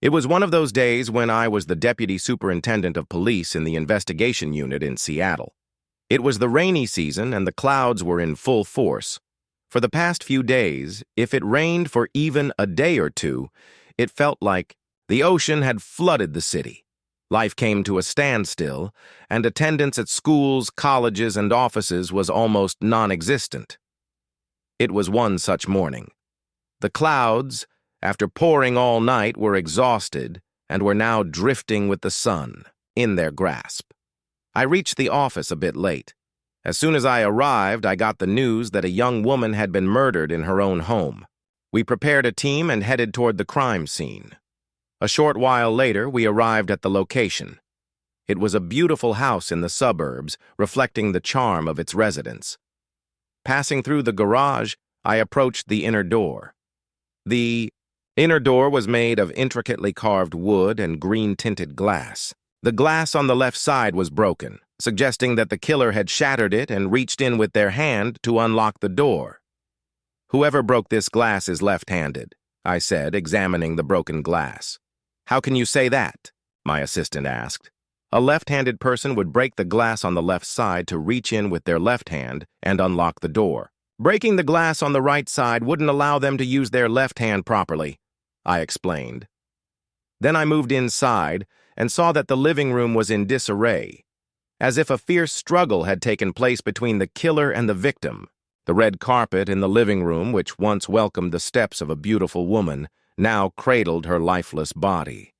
It was one of those days when I was the deputy superintendent of police in the investigation unit in Seattle. It was the rainy season and the clouds were in full force. For the past few days, if it rained for even a day or two, it felt like the ocean had flooded the city. Life came to a standstill, and attendance at schools, colleges, and offices was almost non-existent. It was one such morning. The clouds, after pouring all night, were exhausted and were now drifting with the sun in their grasp. I reached the office a bit late. As soon as I arrived, I got the news that a young woman had been murdered in her own home. We prepared a team and headed toward the crime scene. A short while later, we arrived at the location. It was a beautiful house in the suburbs, reflecting the charm of its residents. Passing through the garage, I approached the inner door. The inner door was made of intricately carved wood and green-tinted glass. The glass on the left side was broken, suggesting that the killer had shattered it and reached in with their hand to unlock the door. "Whoever broke this glass is left-handed," I said, examining the broken glass. "How can you say that?" my assistant asked. "A left-handed person would break the glass on the left side to reach in with their left hand and unlock the door. Breaking the glass on the right side wouldn't allow them to use their left hand properly," I explained. Then I moved inside and saw that the living room was in disarray, as if a fierce struggle had taken place between the killer and the victim. The red carpet in the living room, which once welcomed the steps of a beautiful woman, now cradled her lifeless body.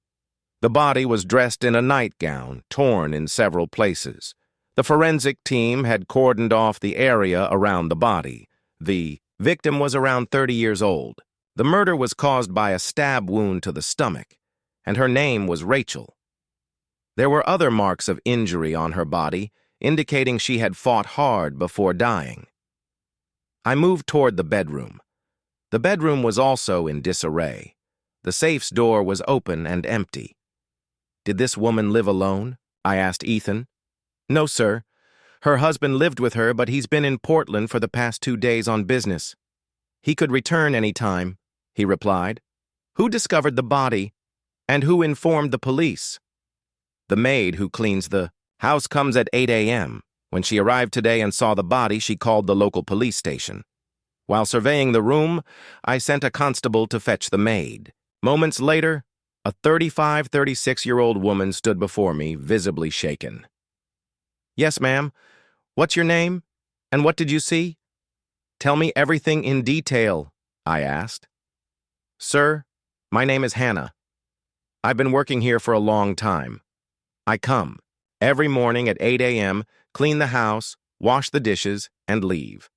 The body was dressed in a nightgown, torn in several places. The forensic team had cordoned off the area around the body. The victim was around 30 years old. The murder was caused by a stab wound to the stomach, and her name was Rachel. There were other marks of injury on her body, indicating she had fought hard before dying. I moved toward the bedroom. The bedroom was also in disarray. The safe's door was open and empty. "Did this woman live alone?" I asked Ethan. "No, sir. Her husband lived with her, but he's been in Portland for the past 2 days on business. He could return any time," he replied. "Who discovered the body, and who informed the police?" "The maid who cleans the house comes at 8 a.m. When she arrived today and saw the body, she called the local police station. While surveying the room, I sent a constable to fetch the maid. Moments later, a 36-year-old woman stood before me, visibly shaken. "Yes, ma'am. What's your name? And what did you see?" "Tell me everything in detail," I asked. "Sir, my name is Hannah. I've been working here for a long time. I come every morning at 8 a.m., clean the house, wash the dishes, and leave.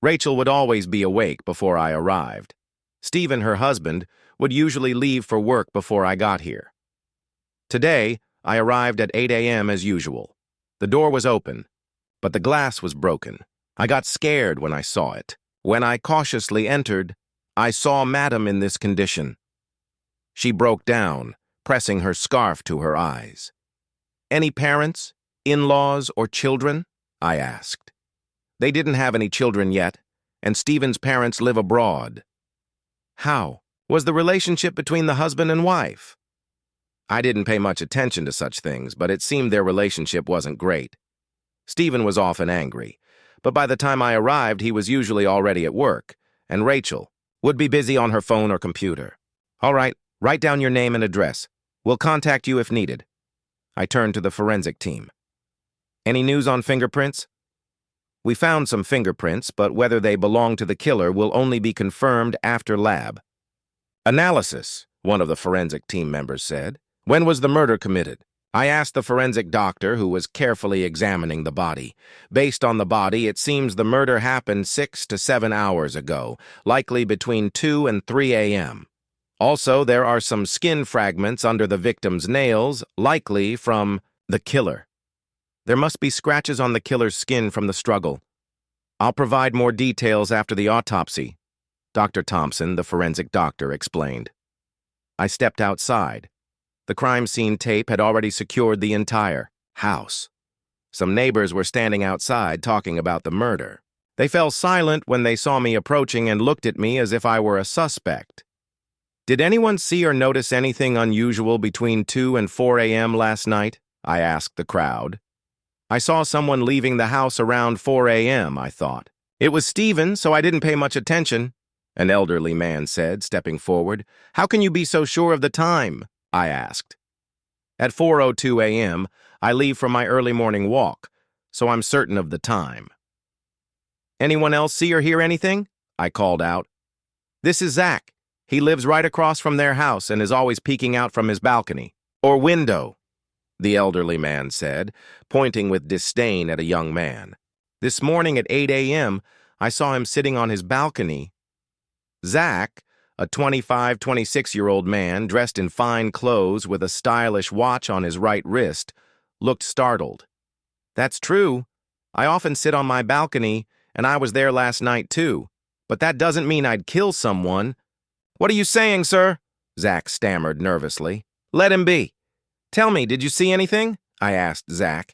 Rachel would always be awake before I arrived. Stephen, her husband, would usually leave for work before I got here. Today, I arrived at 8 a.m. as usual. The door was open, but the glass was broken. I got scared when I saw it. When I cautiously entered, I saw Madam in this condition. She broke down, pressing her scarf to her eyes. "Any parents, in-laws, or children?" I asked. "They didn't have any children yet, and Stephen's parents live abroad." "How? Was the relationship between the husband and wife?" I didn't pay much attention to such things, but it seemed their relationship wasn't great. Stephen was often angry, but by the time I arrived, he was usually already at work, and Rachel would be busy on her phone or computer. "All right, write down your name and address. We'll contact you if needed." I turned to the forensic team. "Any news on fingerprints?" "We found some fingerprints, but whether they belong to the killer will only be confirmed after lab." "Analysis," one of the forensic team members said. "When was the murder committed?" I asked the forensic doctor, who was carefully examining the body. Based on the body, it seems the murder happened 6 to 7 hours ago, likely between 2 and 3 a.m. Also, there are some skin fragments under the victim's nails, likely from the killer. There must be scratches on the killer's skin from the struggle. I'll provide more details after the autopsy," Dr. Thompson, the forensic doctor, explained. I stepped outside. The crime scene tape had already secured the entire house. Some neighbors were standing outside talking about the murder. They fell silent when they saw me approaching and looked at me as if I were a suspect. Did anyone see or notice anything unusual between 2 and 4 a.m. last night? I asked the crowd. I saw someone leaving the house around 4 a.m., I thought. It was Stephen, so I didn't pay much attention, an elderly man said, stepping forward. How can you be so sure of the time? I asked. At 4:02 a.m., I leave for my early morning walk, so I'm certain of the time. Anyone else see or hear anything? I called out. This is Zach. He lives right across from their house and is always peeking out from his balcony. Or window, the elderly man said, pointing with disdain at a young man. This morning at 8 a.m., I saw him sitting on his balcony. Zach, a 25, 26-year-old man dressed in fine clothes with a stylish watch on his right wrist, looked startled. That's true. I often sit on my balcony, and I was there last night too. But that doesn't mean I'd kill someone. What are you saying, sir? Zach stammered nervously. Let him be. Tell me, did you see anything? I asked Zach.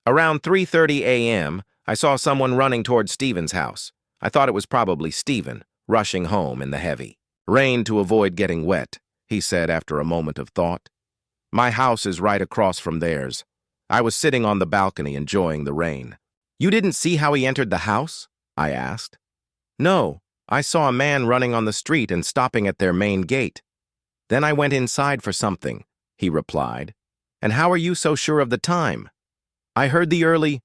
Around 3:30 a.m., I saw someone running toward Stephen's house. I thought it was probably Stephen, rushing home in the heavy rain to avoid getting wet, he said after a moment of thought. My house is right across from theirs. I was sitting on the balcony enjoying the rain. You didn't see how he entered the house? I asked. No, I saw a man running on the street and stopping at their main gate. Then I went inside for something, he replied. And how are you so sure of the time? I heard the early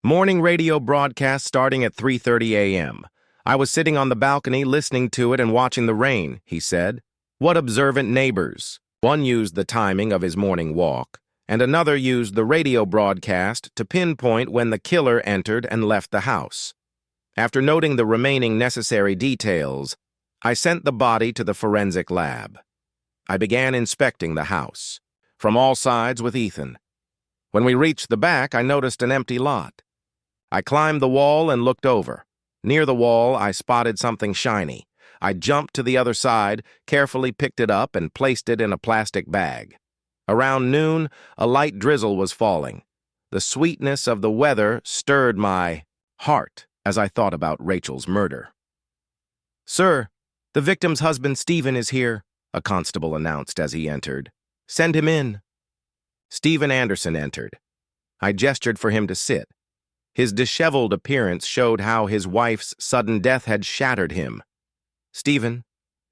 morning radio broadcast starting at 3:30 a.m. I was sitting on the balcony listening to it and watching the rain, he said. What observant neighbors. One used the timing of his morning walk, and another used the radio broadcast to pinpoint when the killer entered and left the house. After noting the remaining necessary details, I sent the body to the forensic lab. I began inspecting the house, from all sides with Ethan. When we reached the back, I noticed an empty lot. I climbed the wall and looked over. Near the wall, I spotted something shiny. I jumped to the other side, carefully picked it up, and placed it in a plastic bag. Around noon, a light drizzle was falling. The sweetness of the weather stirred my heart as I thought about Rachel's murder. Sir, the victim's husband Stephen is here, a constable announced as he entered. Send him in. Stephen Anderson entered. I gestured for him to sit. His disheveled appearance showed how his wife's sudden death had shattered him. Stephen,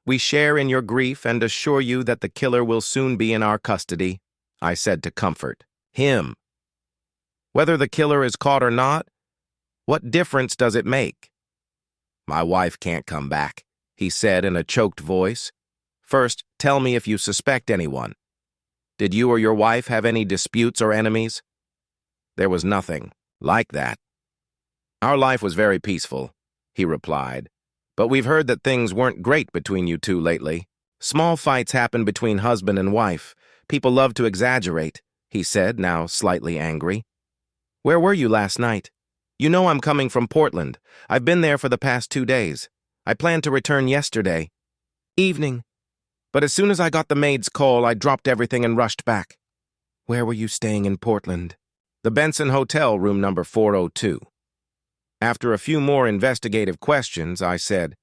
we share in your grief and assure you that the killer will soon be in our custody, I said to comfort him. Whether the killer is caught or not, what difference does it make? My wife can't come back, he said in a choked voice. First, tell me if you suspect anyone. Did you or your wife have any disputes or enemies? There was nothing like that. Our life was very peaceful, he replied. But we've heard that things weren't great between you two lately. Small fights happen between husband and wife. People love to exaggerate, he said, now slightly angry. Where were you last night? You know I'm coming from Portland. I've been there for the past 2 days. I planned to return yesterday evening. But as soon as I got the maid's call, I dropped everything and rushed back. Where were you staying in Portland? The Benson Hotel, room number 402. After a few more investigative questions, I said,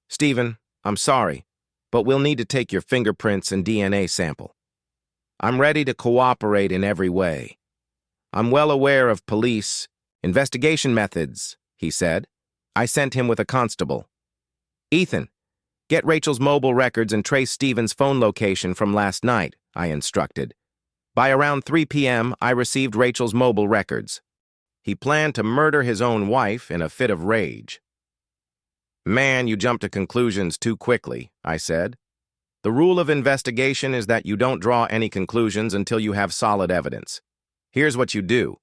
Stephen, I'm sorry, but we'll need to take your fingerprints and DNA sample. I'm ready to cooperate in every way. I'm well aware of police investigation methods, he said. I sent him with a constable. Ethan, get Rachel's mobile records and trace Stephen's phone location from last night, I instructed. By around 3 p.m., I received Rachel's mobile records. He planned to murder his own wife in a fit of rage. Man, you jump to conclusions too quickly, I said. The rule of investigation is that you don't draw any conclusions until you have solid evidence. Here's what you do.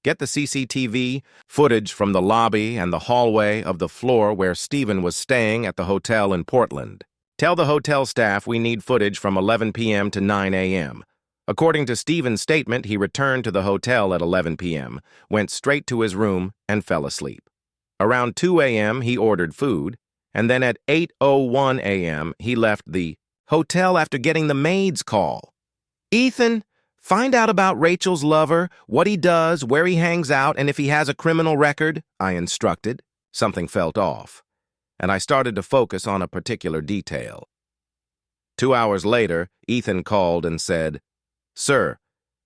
Get the CCTV footage from the lobby and the hallway of the floor where Stephen was staying at the hotel in Portland. Tell the hotel staff we need footage from 11 p.m. to 9 a.m. According to Stephen's statement, he returned to the hotel at 11 p.m., went straight to his room, and fell asleep. Around 2 a.m., he ordered food, and then at 8:01 a.m., he left the hotel after getting the maid's call. Ethan, find out about Rachel's lover, what he does, where he hangs out, and if he has a criminal record, I instructed. Something felt off, and I started to focus on a particular detail. 2 hours later, Ethan called and said, "Sir,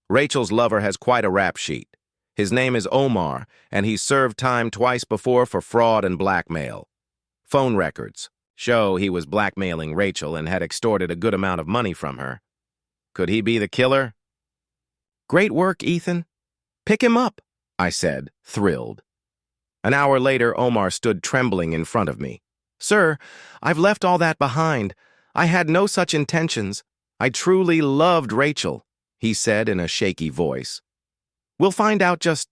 Rachel's lover has quite a rap sheet. His name is Omar, and he's served time twice before for fraud and blackmail. Phone records show he was blackmailing Rachel and had extorted a good amount of money from her. Could he be the killer?" "Great work, Ethan. Pick him up," I said, thrilled. An hour later, Omar stood trembling in front of me. "Sir, I've left all that behind. I had no such intentions. I truly loved Rachel," he said in a shaky voice. "We'll find out just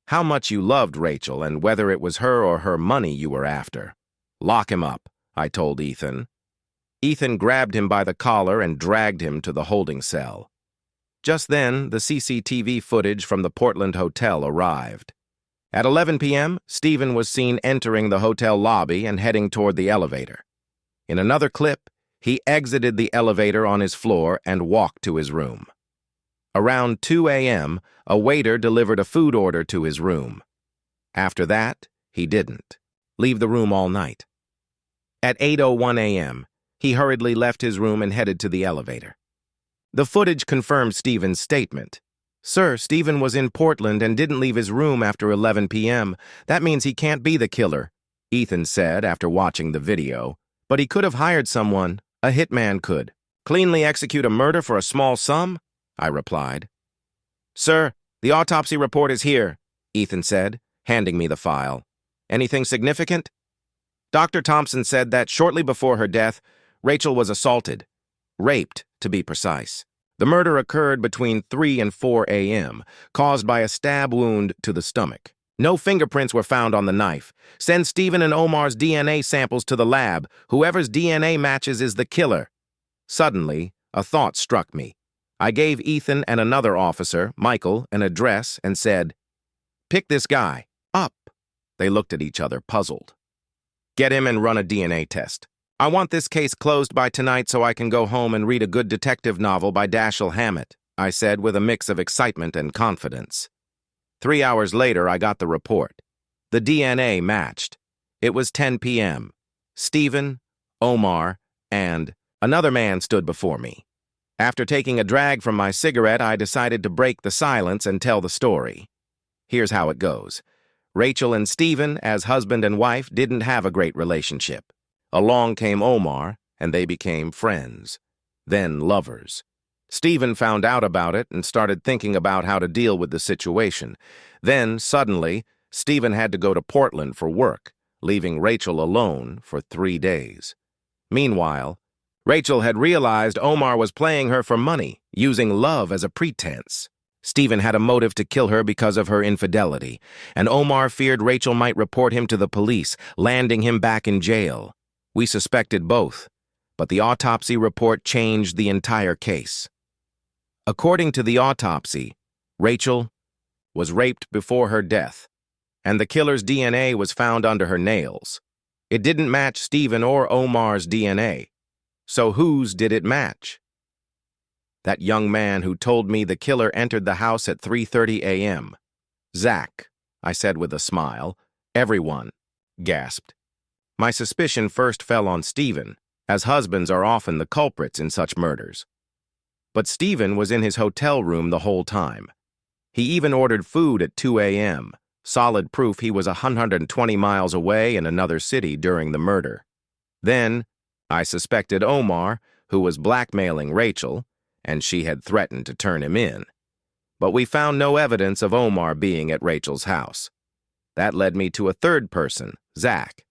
how much you loved Rachel and whether it was her or her money you were after. Lock him up," I told Ethan. Ethan grabbed him by the collar and dragged him to the holding cell. Just then, the CCTV footage from the Portland hotel arrived. At 11 p.m., Stephen was seen entering the hotel lobby and heading toward the elevator. In another clip, he exited the elevator on his floor and walked to his room. Around 2 a.m., a waiter delivered a food order to his room. After that, he didn't leave the room all night. At 8:01 a.m., he hurriedly left his room and headed to the elevator. The footage confirmed Stephen's statement. "Sir, Stephen was in Portland and didn't leave his room after 11 p.m. That means he can't be the killer," Ethan said after watching the video. "But he could have hired someone. A hitman could. Cleanly execute a murder for a small sum?" I replied. "Sir, the autopsy report is here," Ethan said, handing me the file. "Anything significant?" "Dr. Thompson said that shortly before her death, Rachel was assaulted. Raped, to be precise. The murder occurred between 3 and 4 a.m., caused by a stab wound to the stomach. No fingerprints were found on the knife. Send Stephen and Omar's DNA samples to the lab. Whoever's DNA matches is the killer." Suddenly, a thought struck me. I gave Ethan and another officer, Michael, an address and said, "Pick this guy up." They looked at each other, puzzled. "Get him and run a DNA test. I want this case closed by tonight so I can go home and read a good detective novel by Dashiell Hammett," I said with a mix of excitement and confidence. 3 hours later, I got the report. The DNA matched. It was 10 p.m. Stephen, Omar, and another man stood before me. After taking a drag from my cigarette, I decided to break the silence and tell the story. Here's how it goes. Rachel and Stephen, as husband and wife, didn't have a great relationship. Along came Omar, and they became friends, then lovers. Stephen found out about it and started thinking about how to deal with the situation. Then, suddenly, Stephen had to go to Portland for work, leaving Rachel alone for 3 days. Meanwhile, Rachel had realized Omar was playing her for money, using love as a pretense. Stephen had a motive to kill her because of her infidelity, and Omar feared Rachel might report him to the police, landing him back in jail. We suspected both, but the autopsy report changed the entire case. According to the autopsy, Rachel was raped before her death, and the killer's DNA was found under her nails. It didn't match Stephen or Omar's DNA. So whose did it match? That young man who told me the killer entered the house at 3:30 a.m. "Zach," I said with a smile. Everyone gasped. My suspicion first fell on Stephen, as husbands are often the culprits in such murders. But Stephen was in his hotel room the whole time. He even ordered food at 2 a.m., solid proof he was 120 miles away in another city during the murder. Then, I suspected Omar, who was blackmailing Rachel, and she had threatened to turn him in. But we found no evidence of Omar being at Rachel's house. That led me to a third person, Zach.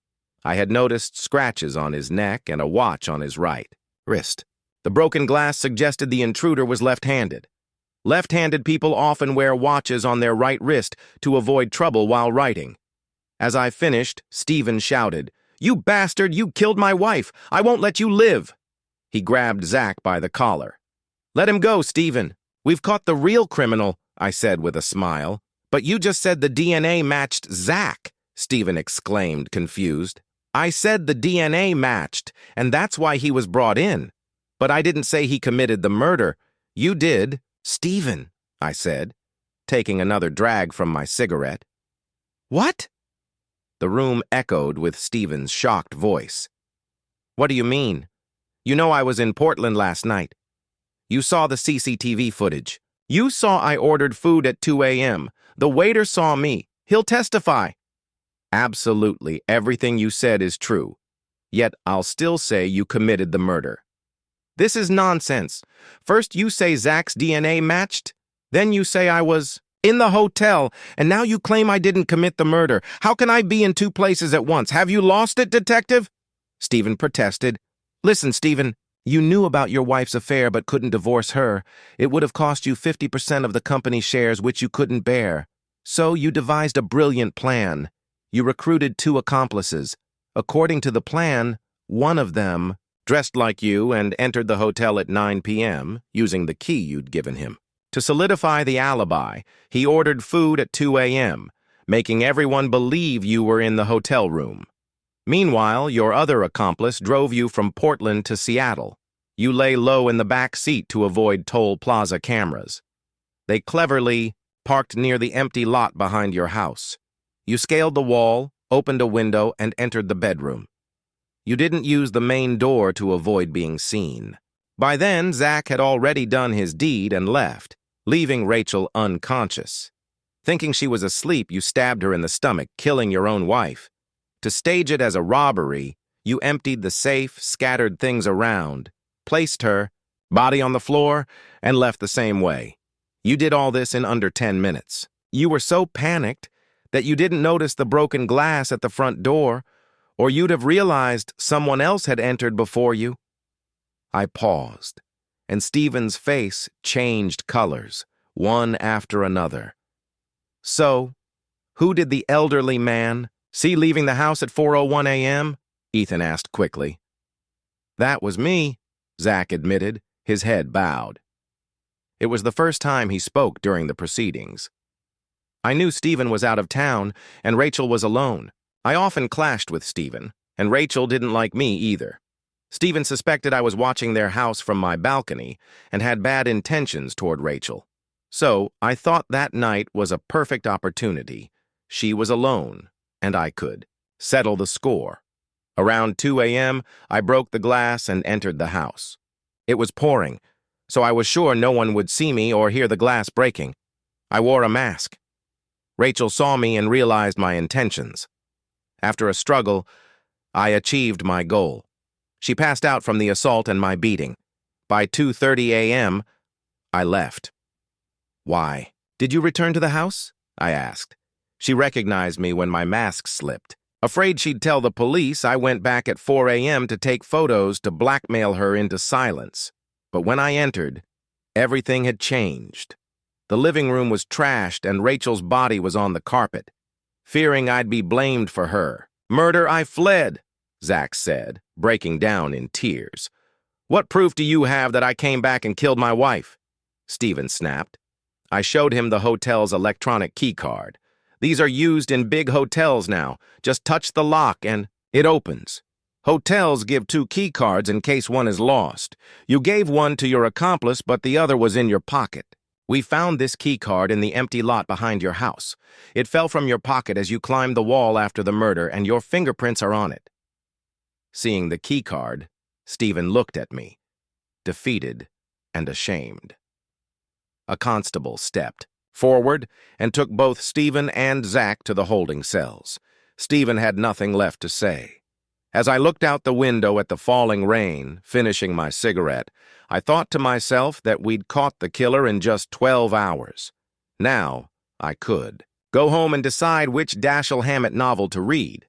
I had noticed scratches on his neck and a watch on his right wrist. The broken glass suggested the intruder was left-handed. Left-handed people often wear watches on their right wrist to avoid trouble while writing. As I finished, Stephen shouted, "You bastard, you killed my wife! I won't let you live!" He grabbed Zach by the collar. "Let him go, Stephen. We've caught the real criminal," I said with a smile. "But you just said the DNA matched Zach," Stephen exclaimed, confused. "I said the DNA matched, and that's why he was brought in. But I didn't say he committed the murder. You did." "Stephen," I said, taking another drag from my cigarette. "What?" The room echoed with Stephen's shocked voice. "What do you mean? You know I was in Portland last night. You saw the CCTV footage. You saw I ordered food at 2 a.m. The waiter saw me. He'll testify. Absolutely, everything you said is true. Yet I'll still say you committed the murder. This is nonsense. First you say Zach's DNA matched, then you say I was in the hotel, and now you claim I didn't commit the murder. How can I be in two places at once? Have you lost it, detective? Stephen protested. Listen, Stephen, you knew about your wife's affair but couldn't divorce her. It would have cost you 50% of the company shares, which you couldn't bear. So you devised a brilliant plan. You recruited 2 accomplices. According to the plan, one of them dressed like you and entered the hotel at 9 p.m. using the key you'd given him. To solidify the alibi, he ordered food at 2 a.m., making everyone believe you were in the hotel room. Meanwhile, your other accomplice drove you from Portland to Seattle. You lay low in the back seat to avoid toll plaza cameras. They cleverly parked near the empty lot behind your house. You scaled the wall, opened a window, and entered the bedroom. You didn't use the main door to avoid being seen. By then, Zach had already done his deed and left, leaving Rachel unconscious. Thinking she was asleep, you stabbed her in the stomach, killing your own wife. To stage it as a robbery, you emptied the safe, scattered things around, placed her, body on the floor, and left the same way. You did all this in under 10 minutes. You were so panicked that you didn't notice the broken glass at the front door, or you'd have realized someone else had entered before you. I paused, and Stephen's face changed colors, one after another. So, who did the elderly man see leaving the house at 4:01 a.m.? Ethan asked quickly. That was me, Zach admitted, his head bowed. It was the first time he spoke during the proceedings. I knew Stephen was out of town, and Rachel was alone. I often clashed with Stephen, and Rachel didn't like me either. Stephen suspected I was watching their house from my balcony and had bad intentions toward Rachel. So I thought that night was a perfect opportunity. She was alone, and I could settle the score. Around 2 a.m., I broke the glass and entered the house. It was pouring, so I was sure no one would see me or hear the glass breaking. I wore a mask. Rachel saw me and realized my intentions. After a struggle, I achieved my goal. She passed out from the assault and my beating. By 2:30 a.m., I left. Why? Did you return to the house? I asked. She recognized me when my mask slipped. Afraid she'd tell the police, I went back at 4 a.m. to take photos to blackmail her into silence. But when I entered, everything had changed. The living room was trashed and Rachel's body was on the carpet. Fearing I'd be blamed for her murder, I fled, Zach said, breaking down in tears. What proof do you have that I came back and killed my wife? Stephen snapped. I showed him the hotel's electronic keycard. These are used in big hotels now. Just touch the lock and it opens. Hotels give 2 keycards in case one is lost. You gave one to your accomplice, but the other was in your pocket. We found this keycard in the empty lot behind your house. It fell from your pocket as you climbed the wall after the murder, and your fingerprints are on it. Seeing the keycard, Stephen looked at me, defeated and ashamed. A constable stepped forward and took both Stephen and Zach to the holding cells. Stephen had nothing left to say. As I looked out the window at the falling rain, finishing my cigarette, I thought to myself that we'd caught the killer in just 12 hours. Now, I could go home and decide which Dashiell Hammett novel to read.